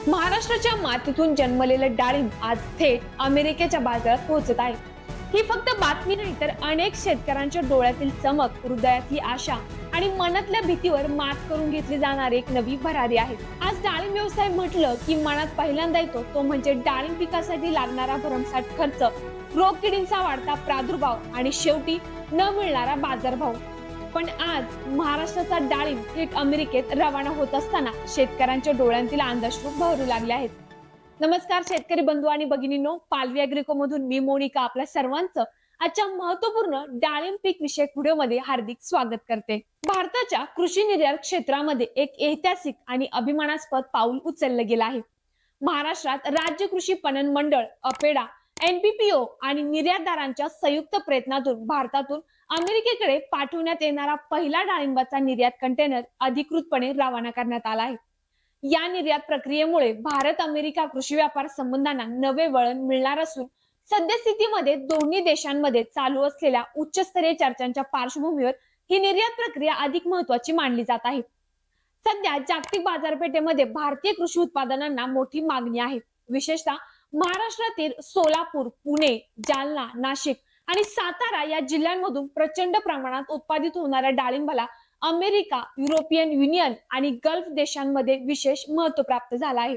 महाराष्ट्राच्या मातीतून जन्मलेलं डाळिंब आज थेट अमेरिकेच्या बाजारात पोहोचत आहे। ही फक्त बातमी नाही तर अनेक शेतकऱ्यांच्या डोळ्यातील चमक, हृदयातली आशा आणि मनातल्या भीतीवर मात करून घेतली जाणारी एक नवी भरारी आहे। आज डाळिंब व्यवसाय म्हटलं की मनात पहिल्यांदा येतो तो म्हणजे डाळिंब पिकासाठी लागणारा भरमसाठ खर्च, रोगकिडींचा वाढता प्रादुर्भाव आणि शेवटी न मिळणारा बाजारभाव। पण आज महाराष्ट्राचा डाळिंब थेट अमेरिकेत रवाना होत असताना शेतकऱ्यांच्या डोळ्यांतील आनंदाश्रू बहरू लागले आहेत। नमस्कार शेतकरी बंधू आणि भगिनींनो, पालवी अॅग्रिको मधून मी मोनिका आपल्या सर्वांचं आजच्या महत्त्वपूर्ण डाळिंब पीक विषयक व्हिडिओमध्ये हार्दिक स्वागत करते। भारताच्या कृषी निर्यात क्षेत्रामध्ये एक ऐतिहासिक आणि अभिमानास्पद पाऊल उचललं गेलं आहे। महाराष्ट्रात राज्य कृषी पणन मंडळ, अपेडा, एनपीपीओ आणि निर्यातदारांच्या संयुक्त प्रयत्नातून भारतातून अमेरिकेकडे पाठवण्यात येणारा पहिला डाळिंबाचा निर्यात कंटेनर अधिकृतपणे रवाना करण्यात आला आहे। या निर्यात प्रक्रियेमुळे भारत अमेरिका कृषी व्यापार संबंधांना नवे वळण मिळणार असून सद्यस्थितीमध्ये दोन्ही देशांमध्ये चालू असलेल्या उच्चस्तरीय चर्चांच्या पार्श्वभूमीवर ही निर्यात प्रक्रिया अधिक महत्त्वाची मानली जात आहे। सध्या जागतिक बाजारपेठेमध्ये भारतीय कृषी उत्पादनांना मोठी मागणी आहे। विशेषतः महाराष्ट्रातील सोलापूर, पुणे, जालना, नाशिक आणि सातारा या जिल्ह्यांमधून प्रचंड प्रमाणात उत्पादित होणाऱ्या डाळिंबाला अमेरिका, युरोपियन युनियन आणि गल्फ देशांमध्ये विशेष महत्त्व प्राप्त झालं आहे।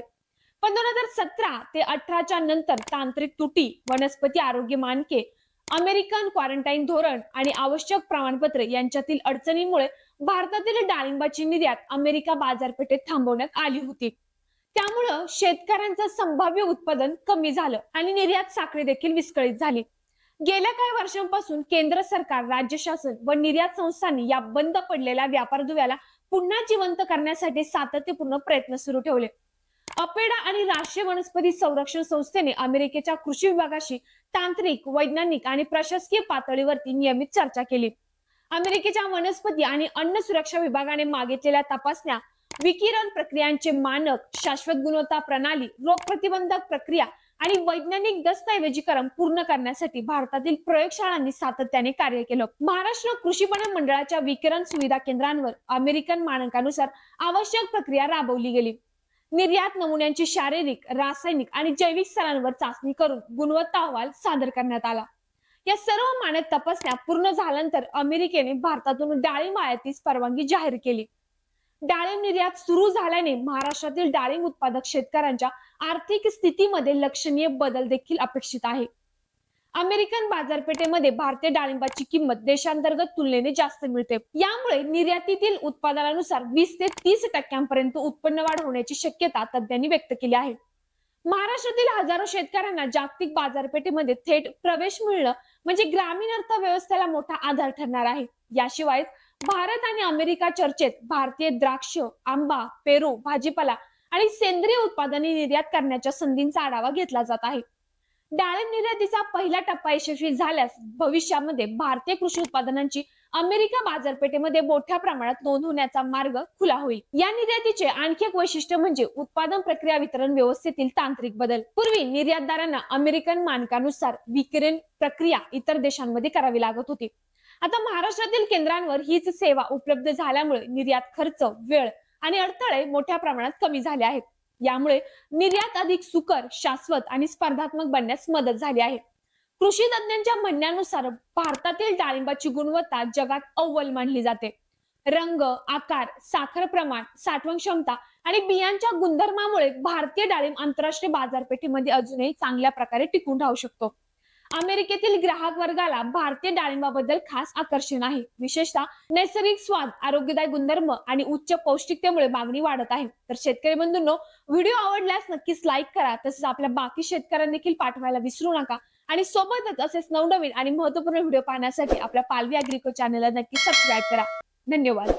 पण 2017 ते 18च्या नंतर तांत्रिक त्रुटी, वनस्पती आरोग्य मानके, अमेरिकन क्वारंटाईन धोरण आणि आवश्यक प्रमाणपत्र यांच्यातील अडचणींमुळे भारतातील डाळिंबाची निर्यात अमेरिका बाजारपेठेत थांबवण्यात आली होती। त्यामुळे शेतकऱ्यांचं संभाव्य उत्पादन कमी झालं आणि निर्यात साखळी देखील विस्कळीत झाली। गेल्या काही वर्षांपासून केंद्र सरकार, राज्य शासन व निर्यात संस्थांनी या बंद पडलेल्या व्यापार दुव्याला पुन्हा जिवंत करण्यासाठी सातत्यपूर्ण प्रयत्न सुरू ठेवले। अपेडा आणि राष्ट्रीय वनस्पती संरक्षण संस्थेने अमेरिकेच्या कृषी विभागाशी तांत्रिक, वैज्ञानिक आणि प्रशासकीय पातळीवरती नियमित चर्चा केली। अमेरिकेच्या वनस्पती आणि अन्न सुरक्षा विभागाने मागितलेल्या तपासण्या, विकिरण प्रक्रियांचे मानक, शाश्वत गुणवत्ता प्रणाली, रोग प्रतिबंधक प्रक्रिया आणि वैज्ञानिक दस्तऐवजीकरण पूर्ण करण्यासाठी भारतातील प्रयोगशाळांनी सातत्याने कार्य केलं। महाराष्ट्र कृषी पणन मंडळाच्या विकिरण सुविधा केंद्रांवर अमेरिकन मानकानुसार आवश्यक प्रक्रिया राबवली गेली। निर्यात नमुन्यांची शारीरिक, रासायनिक आणि जैविक स्तरांवर चाचणी करून गुणवत्ता अहवाल सादर करण्यात आला। या सर्व मानक तपासण्या पूर्ण झाल्यानंतर अमेरिकेने भारतातून डाळिंब आयातीस परवानगी जाहीर केली। डाळिंब निर्यात सुरू झाल्याने महाराष्ट्रातील डाळिंब उत्पादक शेतकऱ्यांच्या आर्थिक स्थितीमध्ये लक्षणीय बदल देखील अपेक्षित आहे। अमेरिकन बाजारपेठेमध्ये भारतीय डाळिंबाची किंमत देशांतर्गत तुलनेने जास्त मिळते। यामुळे निर्यातीतील उत्पादनानुसार 20 ते 30% उत्पन्न वाढ होण्याची शक्यता तज्ञांनी व्यक्त केली आहे। महाराष्ट्रातील हजारो शेतकऱ्यांना जागतिक बाजारपेठेमध्ये थेट प्रवेश मिळणं म्हणजे ग्रामीण अर्थव्यवस्थेला मोठा आधार ठरणार आहे। याशिवाय भारत आणि अमेरिका चर्चेत भारतीय द्राक्ष, आंबा, पेरू, भाजीपाला आणि सेंद्रिय उत्पादने निर्यात करण्याच्या संधींचा आढावा घेतला जात आहे। डाळिंब निर्यातीचा पहिला टप्पा यशस्वी झाल्यास भविष्यामध्ये भारतीय कृषी उत्पादनांची अमेरिका बाजारपेठेमध्ये मोठ्या प्रमाणात नोंद होण्याचा मार्ग खुला होईल। या निर्यातीचे आणखी एक वैशिष्ट्य म्हणजे उत्पादन प्रक्रिया वितरण व्यवस्थेतील तांत्रिक बदल। पूर्वी निर्यातदारांना अमेरिकन मानकानुसार विकिरण प्रक्रिया इतर देशांमध्ये करावी लागत होती। आता महाराष्ट्रातील केंद्रांवर हीच सेवा उपलब्ध झाल्यामुळे निर्यात खर्च, वेळ आणि अडथळे मोठ्या प्रमाणात कमी झाले आहेत। यामुळे निर्यात अधिक सुकर, शाश्वत आणि स्पर्धात्मक बनण्यास मदत झाली आहे। कृषी तज्ञांच्या म्हणण्यानुसार भारतातील डाळिंबाची गुणवत्ता जगात अव्वल मानली जाते। रंग, आकार, साखर प्रमाण, साठवण क्षमता आणि बियांच्या गुणधर्मामुळे भारतीय डाळिंब आंतरराष्ट्रीय बाजारपेठेमध्ये अजूनही चांगल्या प्रकारे टिकून राहू शकतो। अमेरिकेतील ग्राहक वर्गाला भारतीय डाळिंबाबद्दल खास आकर्षण आहे। विशेषतः नैसर्गिक स्वाद, आरोग्यदायी गुणधर्म आणि उच्च पौष्टिकतेमुळे मागणी वाढत आहे। तर शेतकरी बंधूंनो, व्हिडिओ आवडल्यास नक्कीच लाईक करा, तसेच आपल्या बाकी शेतकऱ्यांना देखील पाठवायला विसरू नका आणि सोबतच असेच नवनवीन आणि महत्त्वपूर्ण व्हिडिओ पाहण्यासाठी आपल्या पालवी अॅग्रिको चॅनलला नक्की सबस्क्राईब करा। धन्यवाद।